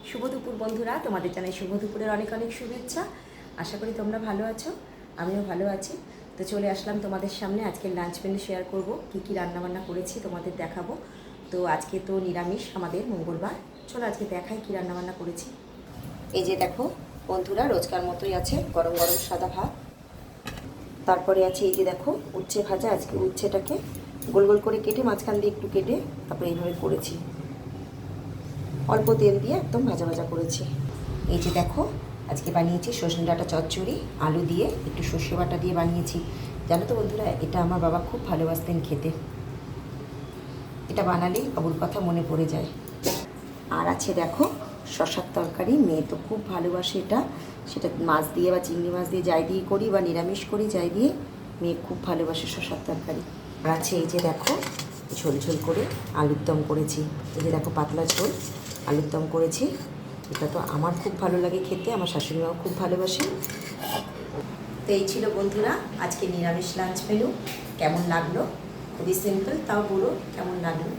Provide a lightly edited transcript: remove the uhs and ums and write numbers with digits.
শুভ দুপুর বন্ধুরা, তোমাদের জানাই শুভ দুপুরের অনেক অনেক শুভেচ্ছা। আশা করি তোমরা ভালো আছো, আমিও ভালো আছি। তো চলে আসলাম তোমাদের সামনে। আজকে লাঞ্চ মেনু শেয়ার করব, কী রান্নাবান্না করেছি তোমাদের দেখাবো। তো আজকে তো নিরামিষ, আমাদের মঙ্গলবার। চলো আজকে দেখাই কী রান্নাবান্না করেছি। এই যে দেখো বন্ধুরা, রোজকার মতোই আছে গরম গরম সাদা ভাত। তারপরে আছে এই যে দেখো উচ্ছে ভাজা। আজকে উচ্ছেটাকে গোল গোল করে কেটে, মাঝখান দিয়ে একটু কেটে তারপরে এইভাবে করেছি, অল্প তেল দিয়ে একদম ভাজা ভাজা করেছি। এই যে দেখো আজকে বানিয়েছি সজনে ডাঁটা চচ্চড়ি, আলু দিয়ে একটু সর্ষে বাটা দিয়ে বানিয়েছি। জানো তো বন্ধুরা, এটা আমার বাবা খুব ভালোবাসতেন খেতে। এটা বানালেই বাবুর কথা মনে পড়ে যায়। আর আছে দেখো শশার তরকারি। মেয়ে তো খুব ভালোবাসে এটা, সেটা মাছ দিয়ে বা চিংড়ি মাছ দিয়ে যাই দিয়ে করি বা নিরামিষ করি, যাই দিয়ে মেয়ে খুব ভালোবাসে শশার তরকারি। আর আছে এই যে দেখো ঝোল ঝোল করে আলুর দম করেছি। এই যে দেখো পাতলা ঝোল আলুর দম করেছি। এটা তো আমার খুব ভালো লাগে খেতে, আমার শাশুড়িমাও খুব ভালোবাসে। তো এই ছিল বন্ধুরা আজকে নিরামিষ লাঞ্চ মেনু। কেমন লাগলো? খুবই সিম্পল, তাও বলো কেমন লাগলো।